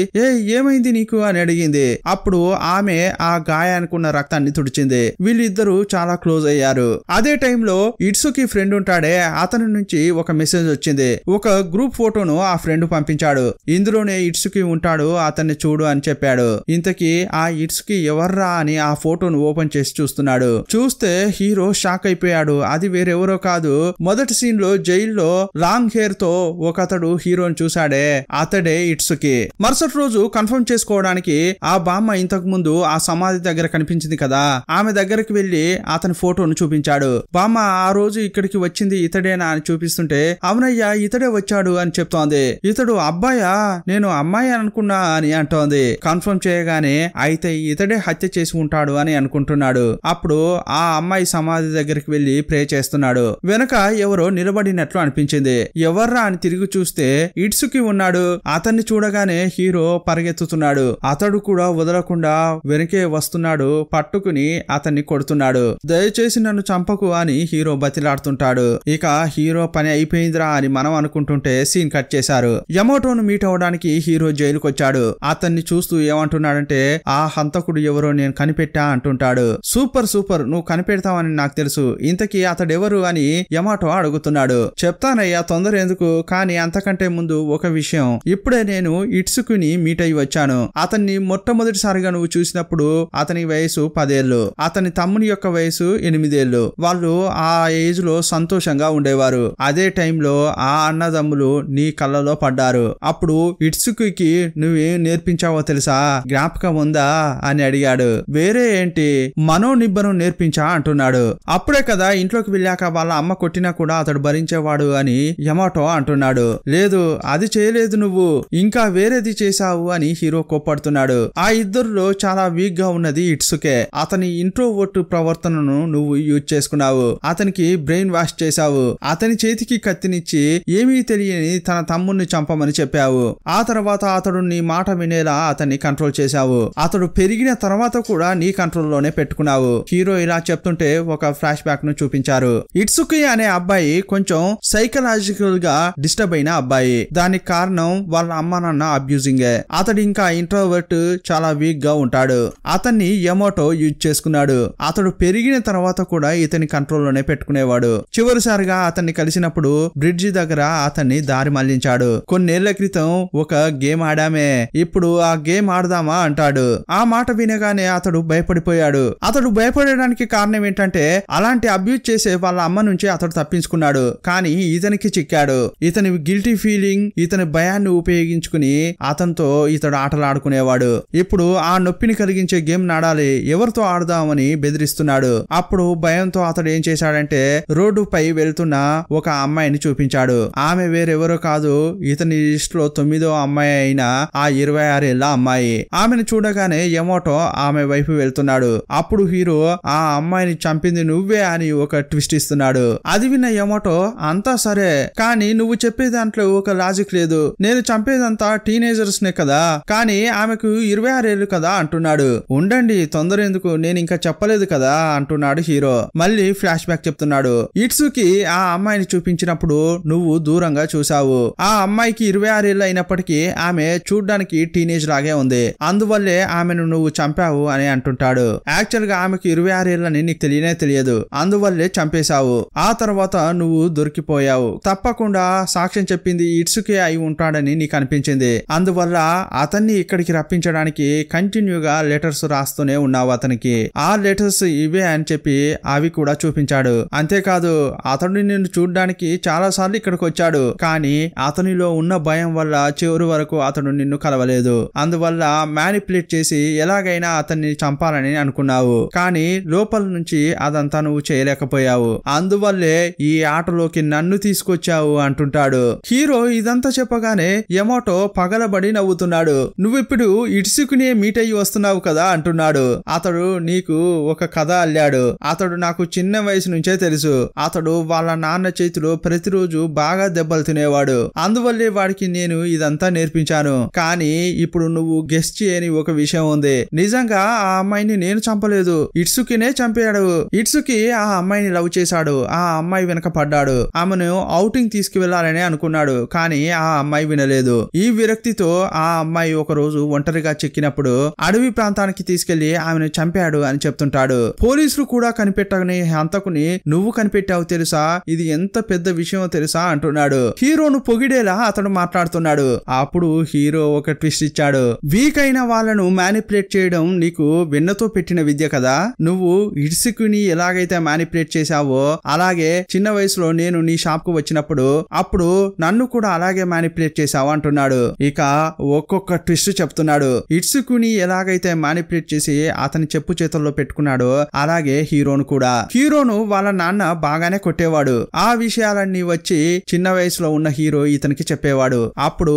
ఏమైంది నీకు అని అడిగింది. అప్పుడు ఆమె ఆ గాయానికున్న రక్తాన్ని తుడిచింది. వీళ్ళిద్దరూ చాలా క్లోజ్ అయ్యారు. అదే టైంలో ఇట్సుకి ఫ్రెండ్ ఉంటాడే, అతని నుంచి ఒక మెసేజ్ వచ్చింది. ఒక గ్రూప్ ఫోటోను ఆ ఫ్రెండ్ పంపించాడు. ఇందులోనే ఇట్సుకి ఉంటాడు, అతన్ని చూడు అని చెప్పాడు. ఇంతకీ ఆ ఇట్సుకి ఎవర్రా అని ఆ ఫోటోను ఓపెన్ చేసి చూస్తున్నాడు. చూస్తే హీరో షాక్ అయిపోయాడు. అది వేరెవరో కాదు, మొదటి సీన్ లో జైల్లో లాంగ్ హెయిర్ తో ఒకతడు హీరోని చూశాడే, అతడే ఇట్సుకి. మరుసటి రోజు కన్ఫర్మ్ చేసుకోవడానికి ఆ బామ్మ ఇంతకు ముందు ఆ సమాధి దగ్గర కనిపించింది కదా, ఆమె దగ్గరికి వెళ్లి అతని ఫోటోను చూపించాడు. బామ్మ ఆ రోజు ఇక్కడికి వచ్చింది ఇతడేనా అని చూపిస్తుంటే, అవునయ్యా ఇతడే వచ్చాడు అని చెప్తోంది. ఇతడు అబ్బాయా, నేను అమ్మాయి అనుకున్నా అని అంటోంది. కన్ఫర్మ్ చేయగానే అయితే ఇతడే హత్య చేసి ఉంటాడు అని అనుకుంటున్నాడు. అప్పుడు ఆ అమ్మాయి సమాధి దగ్గరికి వెళ్లి ప్రే చేస్తున్నాడు. వెనక ఎవరో నిలబడినట్లు అనిపించింది. ఎవర్రా అని తిరిగి చూస్తే ఇట్సుకి ఉన్నాడు. అతన్ని చూడగానే హీరో పరిగెత్తుతున్నాడు. అతడు కూడా వదలకుండా వెనకే వస్తున్నాడు. పట్టుకుని అతన్ని కొడుతున్నాడు. దయచేసి నన్ను చంపకు అని హీరో బతిలాడుతుంటాడు. ఇక హీరో పని అయిపోయిందిరా అని మనం అనుకుంటుంటే సీన్ కట్ చేశారు. యమోటోను మీట్ అవడానికి హీరో జైలుకు వచ్చాడు. అతన్ని చూస్తూ ఏమంటున్నాడంటే, ఆ హంతకుడు ఎవరో నేను కనిపెట్టా అంటుంటాడు. సూపర్ సూపర్, నువ్వు కనిపెడతావని నాకు తెలుసు. ఇంతకీ అతడెవరు అని యమాటో అడుగుతున్నాడు. చెప్తానయ్యా, తొందర ఎందుకు, కానీ అంతకంటే ముందు ఒక విషయం. ఇప్పుడే నేను ఇట్సుకుని మీట్ అయి వచ్చాను. అతన్ని మొట్టమొదటిసారిగా నువ్వు చూసినప్పుడు అతని వయసు 10 ఏళ్లు, అతని తమ్ముని యొక్క వయసు 8 ఏళ్లు. వాళ్ళు ఆ ఏజ్ లో సంతోషంగా ఉండేవారు. అదే టైంలో ఆ అన్నదమ్ములు నీ కళ్ళలో పడ్డారు. అప్పుడు ఇట్సుకి నువ్వేం నేర్పించావో తెలుసా, జ్ఞాపకం ఉందా అని అడిగాడు. వేరే ఏంటి, మనోనిబ్బరం నేర్పించా అంటున్నాడు. అప్పుడే కదా ఇంట్లోకి వెళ్ళాక వాళ్ళ అమ్మ కొట్టినా కూడా అతడు భరించేవాడు అని యమాటో అంటున్నాడు. లేదు, అది చేయలేదు నువ్వు, ఇంకా వేరేది చేశావు అని హీరో కోప్పడుతున్నాడు. ఆ ఇద్దరులో చాలా వీక్ గా ఉన్నది ఇట్సుకే. అతని ఇంట్రోవర్ట్ ప్రవర్తనను నువ్వు యూజ్ చేసుకున్నావు. అతనికి బ్రెయిన్ వాష్ చేశావు. అతని చేతికి కత్తినిచ్చి ఏమీ తెలియని తన తమ్ముణ్ణి చంపమని చెప్పావు. ఆ తర్వాత అతడు నీ మాట వినేలా అతన్ని కంట్రోల్ చేశావు. అతడు పెరిగిన తర్వాత కూడా నీ కంట్రోల్లోనే పెట్టుకున్నావు. హీరో ఇలా చెప్తుంటే ఒక ఫ్లాష్ బ్యాక్ ను చూపించారు. ఇట్సుకి అనే అబ్బాయి కొంచెం సైకలాజికల్ గా డిస్టర్బ్ అయిన అబ్బాయి. దానికి కారణం వాళ్ళ అమ్మ నాన్న అబ్యూజింగే. అతడు ఇంకా ఇంట్రోవర్ట్, చాలా వీక్ గా ఉంటాడు. అతన్ని యమోటో యూజ్ చేసుకున్నాడు. అతడు పెరిగిన తర్వాత కూడా ఇతని కంట్రోల్లోనే పెట్టుకునేవాడు. చివరిసారిగా అతన్ని కలిసినప్పుడు బ్రిడ్జి దగ్గర అతన్ని దారి మళ్లించాడు. కొన్నేళ్ల క్రితం ఒక గేమ్ ఆడామే, ఇప్పుడు ఆ గేమ్ ఆడదామా అంటాడు. ఆ మాట వినగానే అతడు భయపడిపోయాడు. అతడు భయపడడానికి కారణం ఏంటంటే, అలాంటి అబ్యూజ్ చేసే వాళ్ళ అమ్మ నుంచి అతడు తప్పించుకున్నాడు. కానీ ఇతనికి చిక్కాడు. ఇతని గిల్టీ ఫీలింగ్, ఇతని భయాన్ని ఉపయోగించుకుని అతనితో ఇతడు ఆటలాడుకునేవాడు. ఇప్పుడు ఆ నొప్పిని కలిగించే గేమ్ నాడాలి, ఎవరితో ఆడదామని బెదిరిస్తున్నాడు. అప్పుడు భయంతో అతడు ఏం చేశాడంటే, రోడ్డుపై వెళ్తున్న ఒక అమ్మాయిని చూపించాడు. ఆమె వేరెవరో కాదు, ఇతని లిస్ట్ లో 9వ అమ్మాయి అయిన ఆ 26 ఏళ్ల అమ్మాయి. ఆమెను చూడగానే యమోటో ఆమె వైపు వెళ్తున్నాడు. అప్పుడు హీరో ఆ అమ్మాయిని చంపింది నువ్వే అని ఒక ట్విస్ట్ ఇస్తున్నాడు. అది విన్న యమోటో, అంతా సరే, కానీ నువ్వు చెప్పే దాంట్లో ఒక లాజిక్ లేదు. నేను చంపేదంతా టీనేజర్స్ నే కదా, కానీ ఆమెకు 26 ఏళ్లు కదా అంటున్నాడు. ఉండండి, తొందర ఎందుకు, నేను ఇంకా చెప్పలేదు కదా అంటున్నాడు హీరో. మళ్ళీ ఫ్లాష్ బ్యాక్ చెప్తున్నాడు. ఇట్సుకి ఆ అమ్మాయిని చూపించినప్పుడు నువ్వు దూరంగా చూసావు. ఆ అమ్మాయికి 26 ఏళ్ళు అయినప్పటికీ ఆమె చూడ్డానికి టీనేజ్ లాగే ఉంది. అందువల్లే ఆమెను నువ్వు చంపావు అని అంటుంటాడు. యాక్చువల్ గా ఆమెకు 26 ఏళ్ళని నీకు తెలియనే తెలియదు, అందువల్లే చంపేశావు. ఆ తర్వాత నువ్వు దొరికిపోయావు. తప్పకుండా సాక్ష్యం చెప్పింది ఇట్సుకే అయి ఉంటాడని నీకు అనిపించింది. అందువల్ల అతన్ని ఇక్కడికి రప్పించడానికి కంటిన్యూగా లెటర్స్ రాస్తూనే ఉన్నావు. ఇస్తున్నావు అతనికి, ఆ లెటర్స్ ఇవే అని చెప్పి అవి కూడా చూపించాడు. అంతేకాదు అతడు నిన్ను చూడ్డానికి చాలా సార్లు ఇక్కడికి వచ్చాడు, కానీ అతనిలో ఉన్న భయం వల్ల చివరి వరకు అతడు నిన్ను కలవలేదు. అందువల్ల మ్యానిపులేట్ చేసి ఎలాగైనా అతన్ని చంపాలని అనుకున్నావు, కానీ లోపల నుంచి అదంతా నువ్వు చేయలేకపోయావు. అందువల్లే ఈ ఆటలోకి నన్ను తీసుకొచ్చావు అంటుంటాడు. హీరో ఇదంతా చెప్పగానే యమోటో పగలబడి నవ్వుతున్నాడు. నువ్విప్పుడు ఇట్సుకునే మీట్ అయ్యి వస్తున్నావు కదా అంటున్నాడు. అతడు నీకు ఒక కథ అల్లాడు. అతడు నాకు చిన్న వయసు నుంచే తెలుసు. అతడు వాళ్ళ నాన్న చేతిలో ప్రతిరోజు బాగా దెబ్బలు తినేవాడు. అందువల్లే వాడికి నేను ఇదంతా నేర్పించాను. కానీ ఇప్పుడు నువ్వు గెస్ చేయని ఒక విషయం ఉంది. నిజంగా ఆ అమ్మాయిని నేను చంపలేదు, ఇట్సుకినే చంపాడు. ఇట్సుకి ఆ అమ్మాయిని లవ్ చేశాడు. ఆ అమ్మాయి వెనక పడ్డాడు. ఆమెను ఔటింగ్ తీసుకువెళ్లాలని అనుకున్నాడు, కానీ ఆ అమ్మాయి వినలేదు. ఈ విరక్తితో ఆ అమ్మాయి ఒక రోజు ఒంటరిగా చిక్కినప్పుడు అడవి ప్రాంతానికి తీసుకెళ్లి ఆమెను చంపాడు అని చెప్తుంటాడు. పోలీసులు కూడా కనిపెట్టని హంతకుని నువ్వు కనిపెట్టావు తెలుసా, ఇది ఎంత పెద్ద విషయం తెలుసా అంటున్నాడు. హీరోను పొగిడేలా అతడు మాట్లాడుతున్నాడు. అప్పుడు హీరో ఒక ట్విస్ట్ ఇచ్చాడు. వీక్ అయిన వాళ్ళను మ్యానిపులేట్ చేయడం నీకు వెన్నతో పెట్టిన విద్య కదా. నువ్వు ఇట్సుకుని ఎలాగైతే మ్యానిపులేట్ చేశావో అలాగే చిన్న వయసులో నేను నీ షాప్ కు వచ్చినప్పుడు అప్పుడు నన్ను కూడా అలాగే మ్యానిపులేట్ చేశావు అంటున్నాడు. ఇక ఒక్కొక్క ట్విస్ట్ చెప్తున్నాడు. ఇట్సుకుని ఎలాగైతే మ్యానిపులేట్ చేసి అతని చెప్పు చేతుల్లో పెట్టుకున్నాడో అలాగే హీరోను కూడా. హీరోను వాళ్ళ నాన్న బాగానే కొట్టేవాడు. ఆ విషయాలన్నీ వచ్చి చిన్న వయసులో ఉన్న హీరో ఇతనికి చెప్పేవాడు. అప్పుడు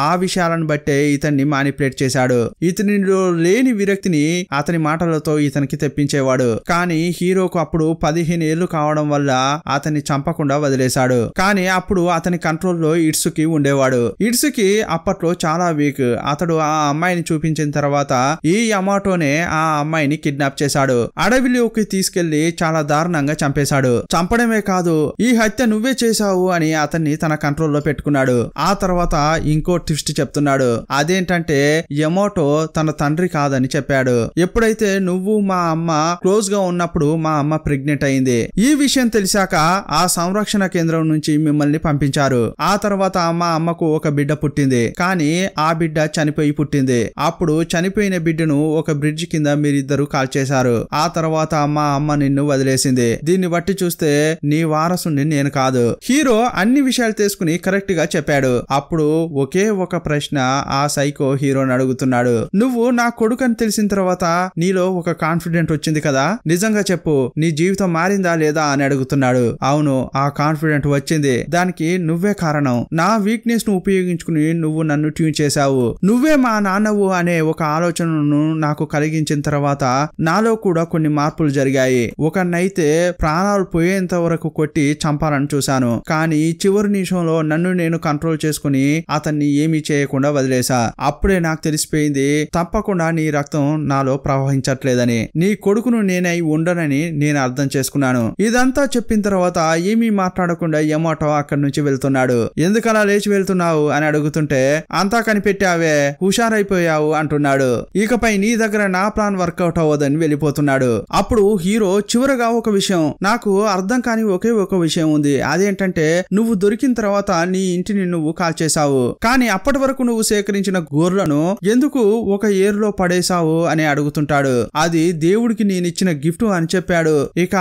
ఆ విషయాలను బట్టే ఇతన్ని మ్యానిపులేట్ చేశాడు. ఇతనిలో లేని విరక్తిని అతని మాటలతో ఇతనికి తెప్పించేవాడు. కానీ హీరోకు అప్పుడు 15 ఏళ్లు కావడం వల్ల అతన్ని చంపకుండా వదిలేశాడు. కానీ అప్పుడు అతని కంట్రోల్లో ఇట్సుకి ఉండేవాడు. ఇట్సుకి అప్పట్లో చాలా వీక్. అతడు ఆ అమ్మాయిని చూపించిన తర్వాత ఈ యమోటోనే ఆ అమ్మాయిని కిడ్నాప్ చేశాడు. అడవిలోకి తీసుకెళ్లి చాలా దారుణంగా చంపేశాడు. చంపడమే కాదు, ఈ హత్య నువ్వే చేశావు అని అతన్ని తన కంట్రోల్లో పెట్టుకున్నాడు. ఆ తర్వాత ఇంకో ట్విస్ట్ చెప్తున్నాడు. అదేంటంటే యమోటో తన తండ్రి కాదని చెప్పాడు. ఎప్పుడైతే నువ్వు మా అమ్మ క్లోజ్ గా ఉన్నప్పుడు మా అమ్మ ప్రెగ్నెంట్ అయింది. ఈ విషయం తెలిసాక ఆ సంరక్షణ కేంద్రం నుంచి మిమ్మల్ని పంపించారు. ఆ తర్వాత మా అమ్మకు ఒక బిడ్డ పుట్టింది, కానీ ఆ బిడ్డ చనిపోయి పుట్టింది. అప్పుడు చనిపోయిన బిడ్డను ఒక బ్రిడ్జ్ కింద మీరిద్దరు కాల్ చేశారు. ఆ తర్వాత మా అమ్మ నిన్ను వదిలేసింది. దీన్ని బట్టి చూస్తే నీ వారసుని నేను కాదు. హీరో అన్ని విషయాలు తీసుకుని కరెక్ట్ గా చెప్పాడు. అప్పుడు ఒకే ఒక ప్రశ్న ఆ సైకో హీరోని అడుగుతున్నాడు. నువ్వు నా కొడుకు అని తెలిసిన తర్వాత నీలో ఒక కాన్ఫిడెంట్ వచ్చింది కదా, నిజంగా చెప్పు, నీ జీవితం మారిందా లేదా అని అడుగుతున్నాడు. అవును, ఆ కాన్ఫిడెంట్ వచ్చింది. దానికి నువ్వే కారణం. నా వీక్నెస్ ను ఉపయోగించుకుని నువ్వు నన్ను ట్యూన్ చేశావు. నువ్వే మా నాన్నవు అనే ఒక ఆలోచనను నాకు కలిగించిన తర్వాత నాలో కూడా కొన్ని మార్పులు జరిగాయి. ఒకనైతే ప్రాణాలు పోయేంత వరకు కొట్టి చంపాలని చూశాను, కానీ చివరి నిమిషంలో నన్ను నేను కంట్రోల్ చేసుకుని అతన్ని ఏమీ చేయకుండా వదిలేసా. అప్పుడే నాకు తెలిసిపోయింది తప్పకుండా నీ రక్తం నాలో ప్రవహించట్లేదని, నీ కొడుకును నేనై ఉండనని నేను అర్థం చేసుకున్నాను. ఇదంతా చెప్పిన తర్వాత ఏమీ మాట్లాడకుండా యమోటో అక్కడి నుంచి వెళ్తున్నాడు. ఎందుకలా లేచి వెళ్తున్నావు అని అడుగుతుంటే అంతా కనిపెట్టావే, హుషారైపోయావు అంటున్నాడు. ఇకపై నీ దగ్గర నా ప్లాన్ వర్కౌట్ అవ్వదని వెళ్ళిపోతున్నాడు. అప్పుడు హీరో చివరగా ఒక విషయం, నాకు అర్థం కాని ఒకే ఒక విషయం ఉంది. అదేంటంటే నువ్వు దొరికిన తర్వాత నీ ఇంటిని నువ్వు కాల్చేశావు, కానీ అప్పటి వరకు నువ్వు సేకరించిన గోర్లను ఎందుకు ఒక ఏరులో పడేశావు అని అడుగుతుంటాడు. అది దేవుడికి నేనిచ్చిన గిఫ్ట్ అని చెప్పాడు. ఇక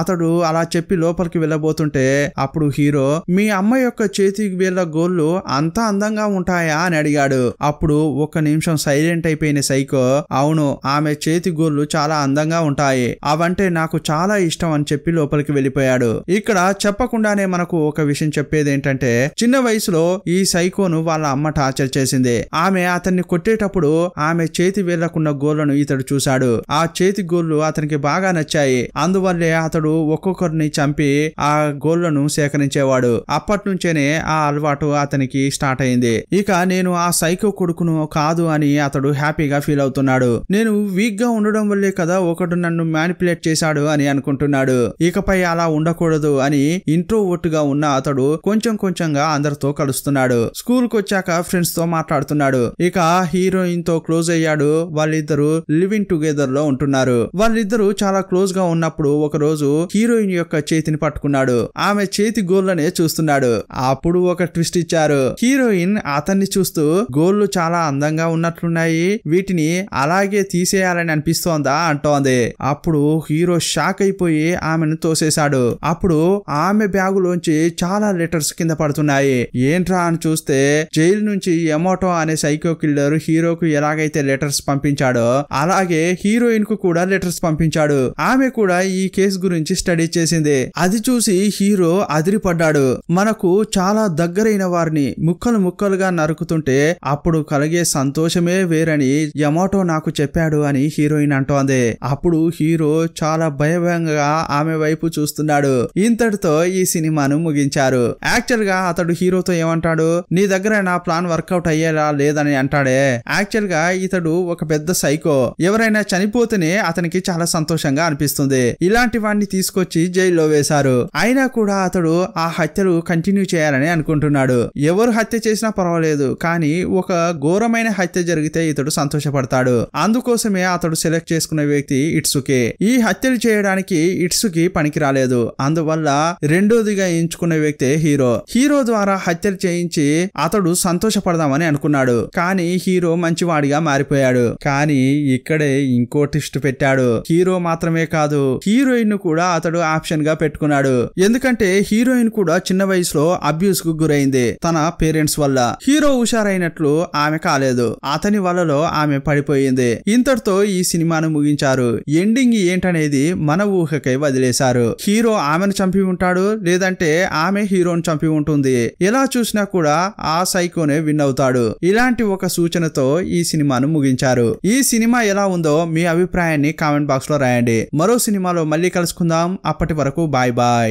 అతడు అలా చెప్పి లోపలికి వెళ్ళబోతుంటే అప్పుడు హీరో, మీ అమ్మ యొక్క చేతి వేళ్ల గోళ్లు అంతా అందంగా ఉంటాయా అని అడిగాడు. అప్పుడు ఒక్క నిమిషం సైలెంట్ అయిపోయిన సైకో, అవును, ఆమె చేతి గోళ్లు చాలా అందంగా ఉంటాయి, అవంటే నాకు చాలా ఇష్టం అని చెప్పి లోపలికి వెళ్ళిపోయాడు. ఇక్కడ చెప్పకుండానే మనకు ఒక విషయం చెప్పేది ఏంటంటే చిన్న వయసులో ఈ సైకోను వాళ్ళ అమ్మ టార్చర్ చేసింది. ఆమె అతన్ని కొట్టేటప్పుడు ఆమె చేతి వేళ్లకున్న గోళ్లను ఇతడు చూశాడు. ఆ చేతి గోళ్లు అతనికి బాగా నచ్చాయి. అందువల్లే అతడు ఒక్కొక్కరిని చంపి ఆ గోళ్లను సేకరించేవాడు. అప్పటి నుంచేనే ఆ అలవాటు అతనికి స్టార్ట్ అయింది. ఇక నేను ఆ సైకో కొడుకును కాదు అని అతడు హ్యాపీగా ఫీల్ అవుతున్నాడు. నేను వీక్ గా ఉండడం వల్లే కదా ఒకడు నన్ను మ్యానిపులేట్ చేశాడు అని అనుకుంటున్నాడు. ఇకపై అలా ఉండకూడదు అని ఇంట్రోవర్ట్ గా ఉన్న అతడు కొంచెం కొంచెంగా అందరితో కలుస్తున్నాడు. స్కూల్ కు వచ్చాక ఫ్రెండ్స్ తో మాట్లాడుతున్నాడు. ఇక హీరోయిన్ తో క్లోజ్ అయ్యాడు. వాళ్ళిద్దరు లివింగ్ టుగెదర్ లో ఉంటున్నారు. వాళ్ళిద్దరు చాలా క్లోజ్ గా ఉన్నప్పుడు ఒక రోజు హీరోయిన్ యొక్క చేతిని పట్టుకున్నాడు. ఆమె చేతి గోళ్లనే చూస్తున్నాడు. అప్పుడు ఒక ట్విస్ట్ ఇచ్చారు. హీరోయిన్ అతన్ని చూస్తూ గోళ్లు చాలా అందంగా ఉన్నట్లున్నాయి, వీటిని అలాగే తీసేయాలని చేయాలని అనిపిస్తోందా అంటోంది. అప్పుడు హీరో షాక్ అయిపోయి ఆమెను తోసేశాడు. అప్పుడు ఆమె బ్యాగులోంచి చాలా లెటర్స్ కింద పడుతున్నాయి. ఏంట్రా అని చూస్తే జైలు నుంచి యమోటో అనే సైకో కిల్లర్ హీరోకు ఎలాగైతే లెటర్స్ పంపించాడో అలాగే హీరోయిన్ కు కూడా లెటర్స్ పంపించాడు. ఆమె కూడా ఈ కేసు గురించి స్టడీ చేసింది. అది చూసి హీరో అదిరిపడ్డాడు. మనకు చాలా దగ్గరైన వారిని ముక్కలు ముక్కలుగా నరుకుతుంటే అప్పుడు కలిగే సంతోషమే వేరని యమోటో నాకు చెప్పాడు అని హీరోయిన్ అంటోంది. అప్పుడు హీరో చాలా భయంగా ఆమె వైపు చూస్తున్నాడు. ఇంతటితో ఈ సినిమాను ముగించారు. యాక్చువల్ గా అతడు హీరోతో ఏమంటాడు, నీ దగ్గర నా ప్లాన్ వర్కౌట్ అయ్యేలా లేదని అంటాడే. యాక్చువల్ గా ఇతడు ఒక పెద్ద సైకో. ఎవరైనా చనిపోతేనే అతనికి చాలా సంతోషంగా అనిపిస్తుంది. ఇలాంటి వాడిని తీసుకొచ్చి జైల్లో వేశారు. అయినా కూడా అతడు ఆ హత్యలు కంటిన్యూ చేయాలని అనుకుంటున్నాడు. ఎవరు హత్య చేసినా పర్వాలేదు, కానీ ఒక ఘోరమైన హత్య జరిగితే ఇతడు సంతోషపడతాడు. అందుకోసమే అతడు సెలెక్ట్ చేసుకున్న వ్యక్తి ఇట్సుకి. ఈ హత్యలు చేయడానికి ఇట్సుకి పనికి రాలేదు. అందువల్ల రెండోదిగా ఎంచుకున్న వ్యక్తే హీరో. హీరో ద్వారా హత్యలు చేయించి అతడు సంతోషపడదామని అనుకున్నాడు. కానీ హీరో మంచివాడిగా మారిపోయాడు. కానీ ఇక్కడే ఇంకో ట్విస్ట్ పెట్టాడు. హీరో మాత్రమే కాదు, హీరోయిన్ కూడా అతడు ఆప్షన్ గా పెట్టుకున్నాడు. ఎందుకంటే హీరోయిన్ కూడా చిన్న వయసులో అబ్యూస్ కు గురైంది తన పేరెంట్స్ వల్ల. హీరో హుషారైనట్లు ఆమె కాలేదు. అతని వలలో ఆమె పడిపోయింది. ఇంతటితో ఈ సినిమాను ముగించారు. ఎండింగ్ ఏంటనేది మన ఊహకై వదిలేశారు. హీరో ఆమెను చంపి ఉంటాడు, లేదంటే ఆమె హీరోని చంపి ఉంటుంది. ఎలా చూసినా కూడా ఆ సైకోనే విన్ అవుతాడు. ఇలాంటి ఒక సూచనతో ఈ సినిమాను ముగించారు. ఈ సినిమా ఎలా ఉందో మీ అభిప్రాయాన్ని కామెంట్ బాక్స్ లో రాయండి. మరో సినిమాలో మళ్ళీ కలుసుకుందాం. అప్పటి వరకు బాయ్ బాయ్.